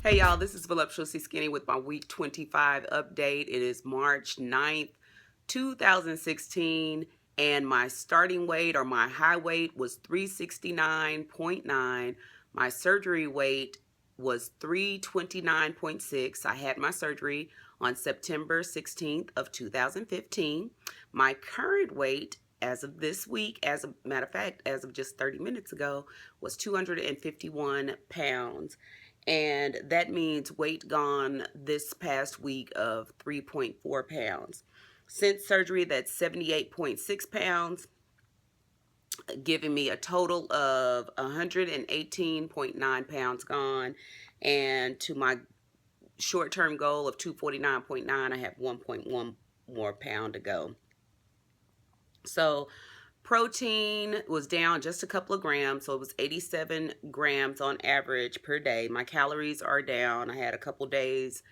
Hey y'all, this is Voluptuously Skinny with my week 25 update. It is March 9th, 2016, and my starting weight or my high weight was 369.9. My surgery weight was 329.6. I had my surgery on September 16th of 2015. My current weight as of this week, as a matter of fact, as of just 30 minutes ago, was 251 pounds. And that means weight gone this past week of 3.4 pounds. Since surgery, that's 78.6 pounds, giving me a total of 118.9 pounds gone. And to my short-term goal of 249.9, I have 1.1 more pound to go. So protein was down just a couple of grams, so it was 87 grams on average per day. My calories are down. I had a couple days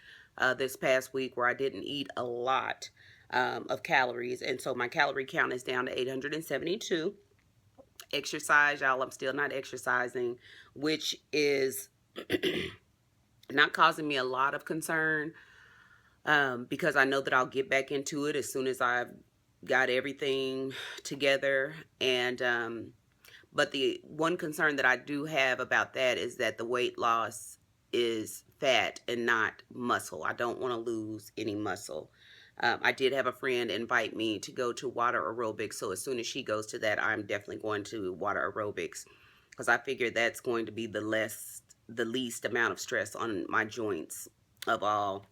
this past week where I didn't eat a lot of calories, and so my calorie count is down to 872. Exercise, y'all, I'm still not exercising, which is not causing me a lot of concern because I know that I'll get back into it as soon as I've got everything together. And but the one concern that I do have about that is that the weight loss is fat and not muscle. I don't want to lose any muscle. I did have a friend invite me to go to water aerobics, so as soon as she goes to that, I'm definitely going to water aerobics because I figure that's going to be the least amount of stress on my joints of all.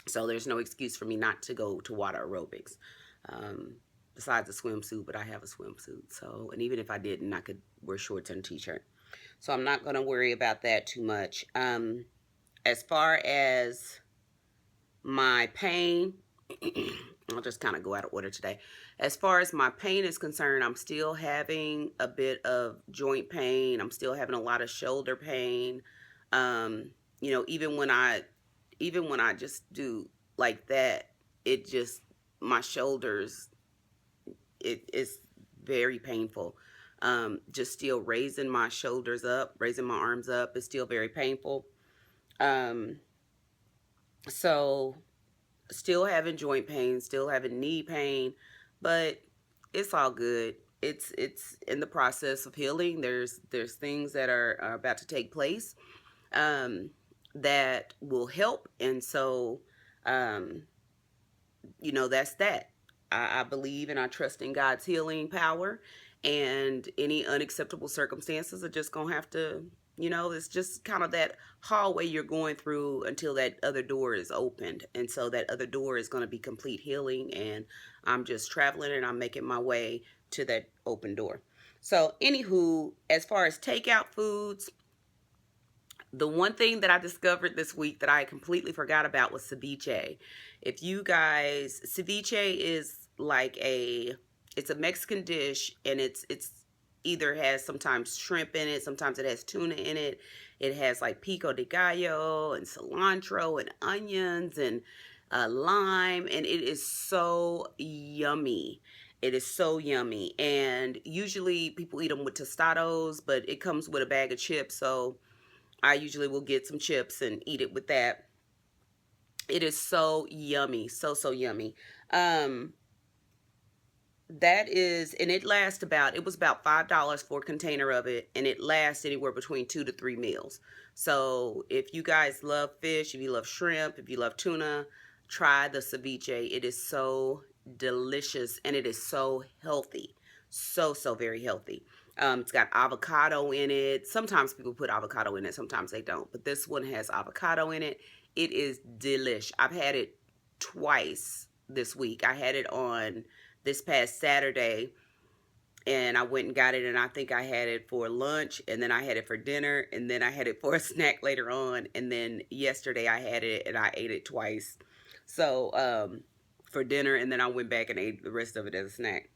So there's no excuse for me not to go to water aerobics. Besides a swimsuit, but I have a swimsuit. So, and even if I didn't, I could wear shorts and a t-shirt. So I'm not going to worry about that too much. As far as my pain, I'll just kind of go out of order today. As far as my pain is concerned, I'm still having a bit of joint pain. I'm still having a lot of shoulder pain. You know, even when I just do like that, it just, my shoulders, it is very painful. Just still raising my shoulders up, raising my arms up is still very painful. So still having joint pain, still having knee pain, but it's all good. It's in the process of healing. There's things that are about to take place that will help, and so you know, that's that. I believe and I trust in God's healing power, and any unacceptable circumstances are just gonna have to, you know, it's just kind of that hallway you're going through until that other door is opened. And so that other door is going to be complete healing, and I'm just traveling and I'm making my way to that open door. So anywho, as far as takeout foods, the one thing that I discovered this week that I completely forgot about was ceviche. If you guys, ceviche is like it's a Mexican dish, and it's either has sometimes shrimp in it, sometimes it has tuna in it. It has like pico de gallo and cilantro and onions and lime, and it is so yummy. It is so yummy, and usually people eat them with tostados, but it comes with a bag of chips, so I usually will get some chips and eat it with that. It is so yummy, so yummy. That is, and it lasts about, it was about $5 for a container of it, and it lasts anywhere between 2 to 3 meals. So if you guys love fish, if you love shrimp, if you love tuna, try the ceviche. It is so delicious, and it is so healthy. So very healthy. It's got avocado in it. Sometimes people put avocado in it, sometimes they don't, but this one has avocado in it. It is delish. I've had it twice this week. I had it on this past Saturday, and I went and got it, and I think I had it for lunch, and then I had it for dinner, and then I had it for a snack later on, and then yesterday I had it and I ate it twice. So for dinner, and then I went back and ate the rest of it as a snack.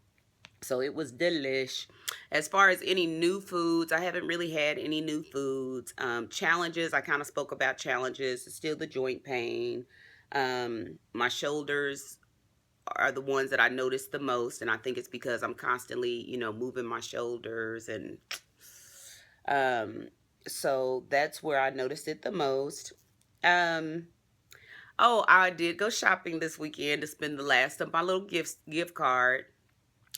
So it was delish. As far as any new foods, I haven't really had any new foods. Challenges, I kind of spoke about challenges. It's still the joint pain. My shoulders are the ones that I notice the most, and I think it's because I'm constantly, you know, moving my shoulders, and So that's where I noticed it the most. Um, oh, I did go shopping this weekend to spend the last of my little gift card,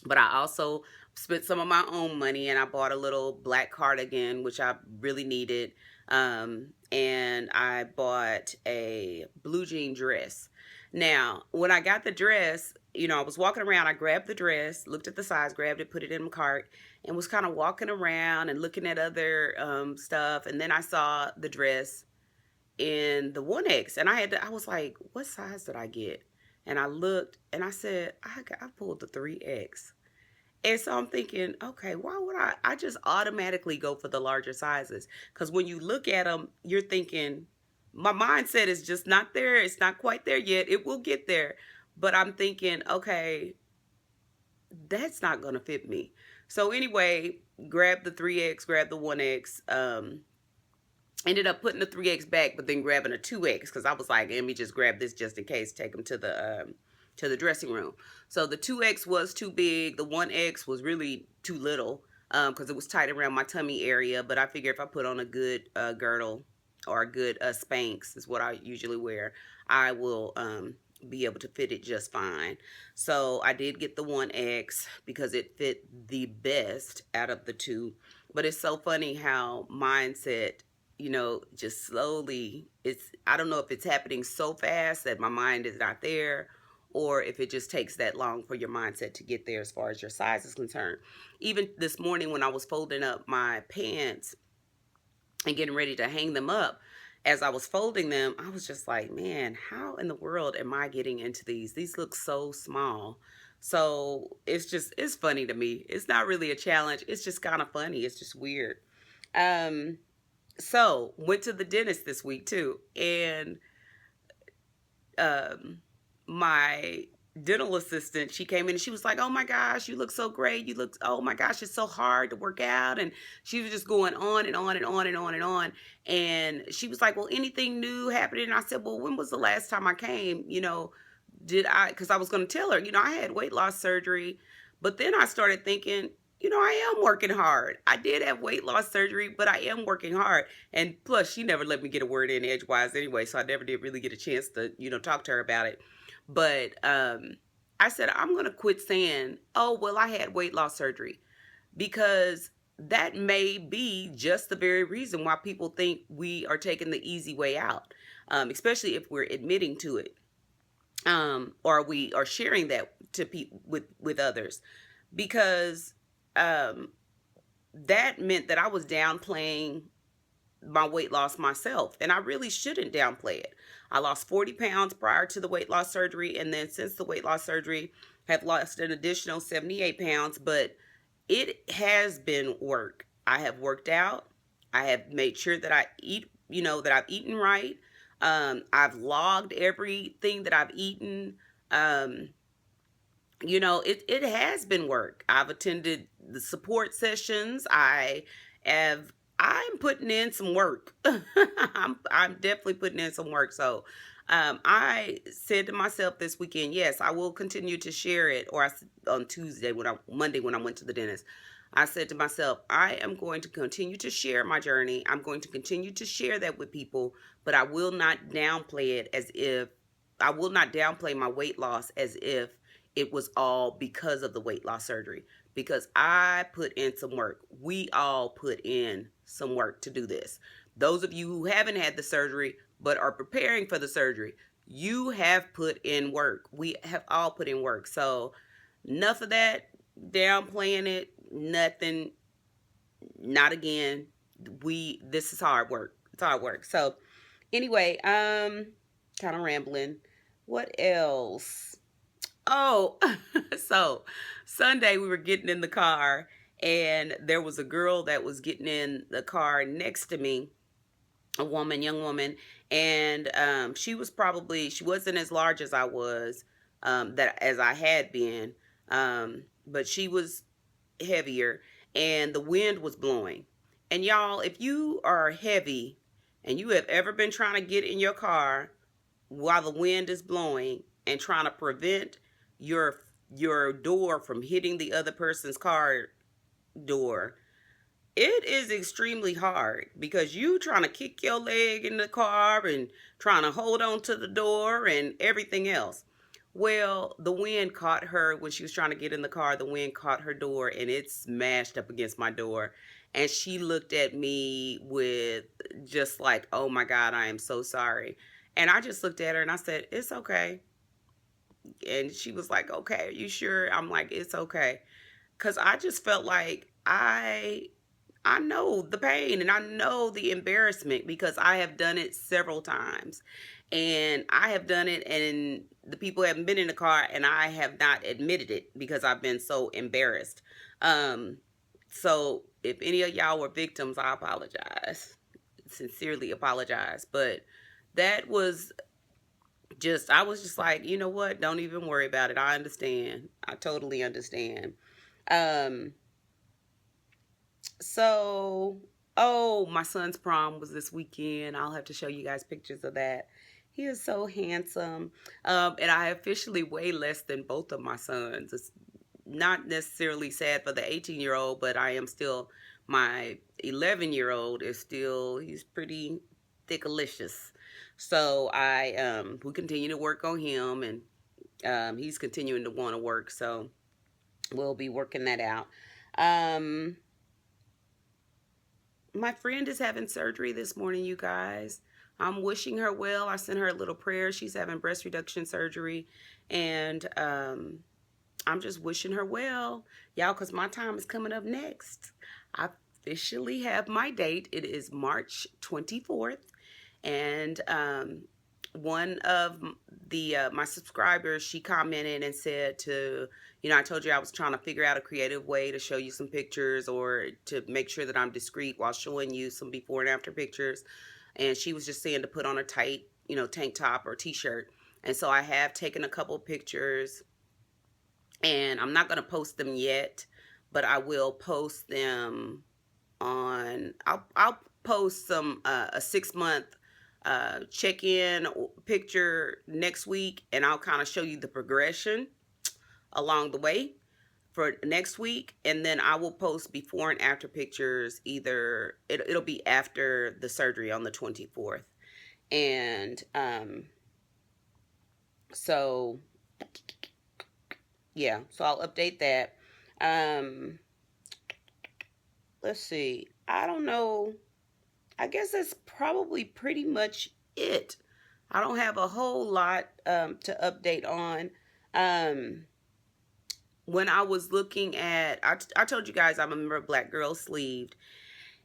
but I also spent some of my own money and I bought a little black cardigan, which I really needed. And I bought a blue jean dress. Now, when I got the dress, I was walking around. I grabbed the dress, looked at the size, grabbed it, put it in my cart, and was kind of walking around and looking at other stuff. And then I saw the dress in the 1X, and I was like, what size did I get? And I looked and I said, I pulled the 3X. And so I'm thinking, okay, why would I just automatically go for the larger sizes? Because when you look at them, you're thinking, my mindset is just not there. It's not quite there yet. It will get there. But I'm thinking, okay, that's not going to fit me. So anyway, grab the 3X, grab the 1X. Ended up putting the 3X back, but then grabbing a 2X because I was like, let me just grab this just in case, take them to the dressing room. So the 2X was too big. The 1X was really too little because it was tight around my tummy area. But I figure if I put on a good girdle or a good Spanx is what I usually wear, I will be able to fit it just fine. So I did get the 1X because it fit the best out of the two. But it's so funny how mindset, just slowly, I don't know if it's happening so fast that my mind is not there, or if it just takes that long for your mindset to get there as far as your size is concerned. Even this morning when I was folding up my pants and getting ready to hang them up, as I was folding them, I was just like, man, how in the world am I getting into these? These look so small. So it's funny to me. It's not really a challenge. It's just kind of funny. It's just weird. Um, so went to the dentist this week too, and um, my dental assistant, she came in and she was like, oh my gosh, you look so great. You look, oh my gosh, it's so hard to work out. And she was just going on and on and on and on and on. And she was like, well, anything new happening? And I said, well, when was the last time I came? Because I was going to tell her, I had weight loss surgery. But then I started thinking, I am working hard. I did have weight loss surgery, but I am working hard. And plus, she never let me get a word in edgewise anyway, so I never did really get a chance to, talk to her about it. But I said, I'm going to quit saying, oh, well, I had weight loss surgery, because that may be just the very reason why people think we are taking the easy way out, especially if we're admitting to it, or we are sharing that to people with others, because um, that meant that I was downplaying my weight loss myself, and I really shouldn't downplay it. I lost 40 pounds prior to the weight loss surgery, and then since the weight loss surgery, have lost an additional 78 pounds, but it has been work. I have worked out. I have made sure that I eat, that I've eaten right. I've logged everything that I've eaten. It has been work. I've attended the support sessions. I'm putting in some work. I'm definitely putting in some work. So I said to myself this weekend, yes, I will continue to share it. Or on Monday when I went to the dentist, I said to myself, I am going to continue to share my journey. I'm going to continue to share that with people, but I will not downplay it I will not downplay my weight loss as if it was all because of the weight loss surgery, because I put in some work. We all put in some work to do this. Those of you who haven't had the surgery but are preparing for the surgery, you have put in work. We have all put in work. So enough of that downplaying it. Nothing. Not again. This is hard work. It's hard work. So anyway, kind of rambling. What else? Oh, so Sunday we were getting in the car, and there was a girl that was getting in the car next to me, young woman, and she wasn't as large as I was, as I had been, but she was heavier, and the wind was blowing. And y'all, if you are heavy and you have ever been trying to get in your car while the wind is blowing and trying to prevent your door from hitting the other person's car door, It is extremely hard because you trying to kick your leg in the car and trying to hold on to the door and everything else. Well, the wind caught her when she was trying to get in the car. The wind caught her door and it smashed up against my door. And she looked at me with just like, oh my God, I am so sorry. And I just looked at her and I said, it's okay. And she was like, okay, are you sure? I'm like, it's okay. Because I just felt like I know the pain and I know the embarrassment because I have done it several times. And I have done it, and the people haven't been in the car, and I have not admitted it because I've been so embarrassed. Um, so, if any of y'all were victims, I apologize. Sincerely apologize. But that was I was just like, you know what? Don't even worry about it. I understand. I totally understand. Um, So, oh, my son's prom was this weekend. I'll have to show you guys pictures of that. He is so handsome. And I officially weigh less than both of my sons. It's not necessarily sad for the 18-year-old, but I am still, my 11-year-old is still, he's pretty thickalicious. So we continue to work on him, and he's continuing to want to work. So we'll be working that out. Um, My friend is having surgery this morning, you guys. I'm wishing her well. I sent her a little prayer. She's having breast reduction surgery. And I'm just wishing her well, y'all, because my time is coming up next. I officially have my date. It is March 24th. And one of the my subscribers, she commented and said to, I told you I was trying to figure out a creative way to show you some pictures or to make sure that I'm discreet while showing you some before and after pictures. And she was just saying to put on a tight, tank top or t-shirt. And so I have taken a couple pictures, and I'm not going to post them yet, but I will post them on, I'll post some a 6 month check-in picture next week, and I'll kind of show you the progression along the way for next week. And then I will post before and after pictures, either it'll be after the surgery on the 24th. And so yeah, so I'll update that. um let's see, I don't know, I guess that's probably pretty much it. I don't have a whole lot to update on. Um, when I was looking at, I told you guys I'm a member of Black Girl Sleeved.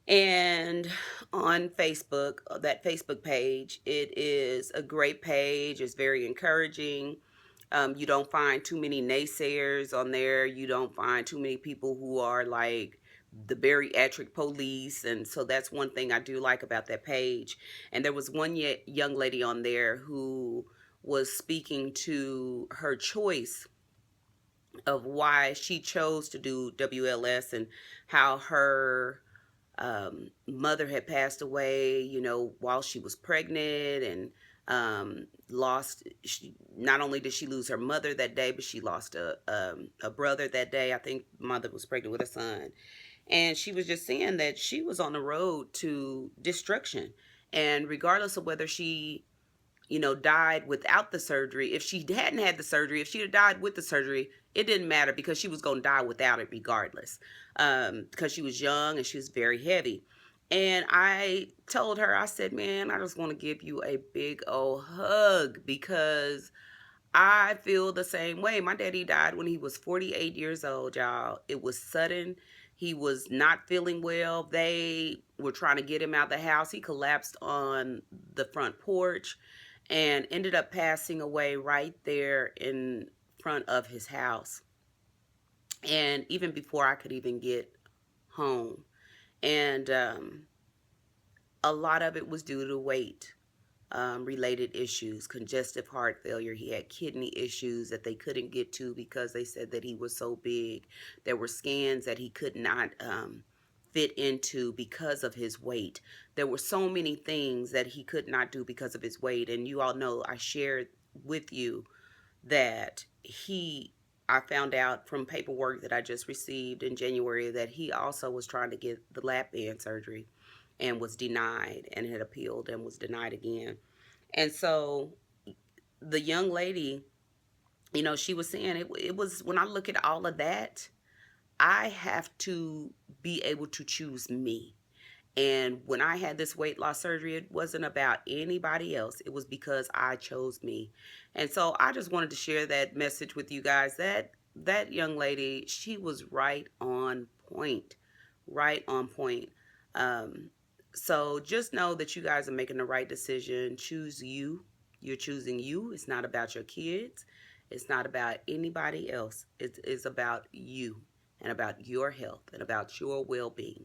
And on Facebook, that Facebook page, it is a great page. It's very encouraging. You don't find too many naysayers on there. You don't find too many people who are like the bariatric police. And so that's one thing I do like about that page. And there was one young lady on there who was speaking to her choice of why she chose to do WLS, and how her mother had passed away, while she was pregnant, and not only did she lose her mother that day, but she lost a brother that day. I think mother was pregnant with a son. And she was just saying that she was on the road to destruction. And regardless of whether she died without the surgery, if she hadn't had the surgery, if she'd have died with the surgery, it didn't matter, because she was going to die without it regardless. Because she was young and she was very heavy. And I told her, I said, man, I just want to give you a big old hug, because I feel the same way. My daddy died when he was 48 years old, y'all. It was sudden. He was not feeling well. They were trying to get him out of the house. He collapsed on the front porch and ended up passing away right there in front of his house. And even before I could even get home. And a lot of it was due to weight related issues, congestive heart failure. He had kidney issues that they couldn't get to because they said that he was so big. There were scans that he could not fit into because of his weight. There were so many things that he could not do because of his weight. And you all know I shared with you that he I found out from paperwork that I just received in January that he also was trying to get the lap band surgery and was denied, and had appealed and was denied again. And so the young lady, she was saying it was, when I look at all of that, I have to be able to choose me. And when I had this weight loss surgery, it wasn't about anybody else. It was because I chose me. And so I just wanted to share that message with you guys. That young lady, she was right on point. Right on point. Um, so just know that you guys are making the right decision. Choose you. You're choosing you. It's not about your kids. It's not about anybody else. It's about you and about your health and about your well-being.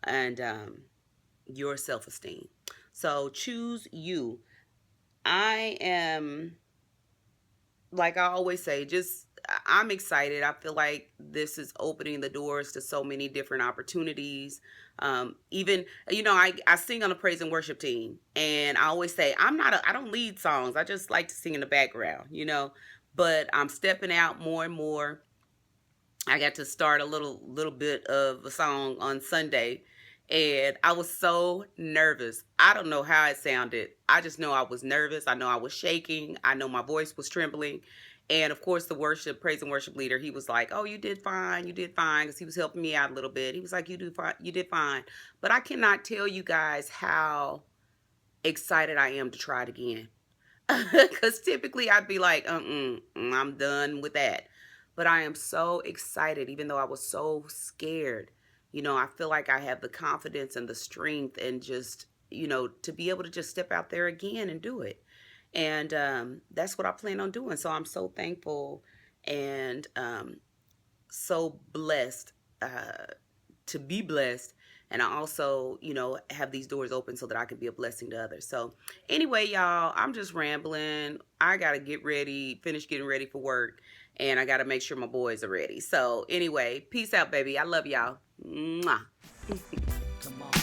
And your self esteem. So choose you. I am, like I always say, I'm excited. I feel like this is opening the doors to so many different opportunities. Even, I sing on a praise and worship team, and I always say, I don't lead songs. I just like to sing in the background. But I'm stepping out more and more. I got to start a little bit of a song on Sunday, and I was so nervous. I don't know how it sounded. I just know I was nervous. I know I was shaking. I know my voice was trembling. And of course, the praise and worship leader, he was like, "Oh, you did fine. You did fine," because he was helping me out a little bit. He was like, "You do fine. You did fine." But I cannot tell you guys how excited I am to try it again. Because typically I'd be like, I'm done with that. But I am so excited, even though I was so scared. I feel like I have the confidence and the strength, and just, to be able to just step out there again and do it. And that's what I plan on doing. So I'm so thankful and so blessed to be blessed. And I also, have these doors open so that I can be a blessing to others. So anyway, y'all, I'm just rambling. I got to finish getting ready for work. And I got to make sure my boys are ready. So anyway, peace out, baby. I love y'all. Mwah. Come on.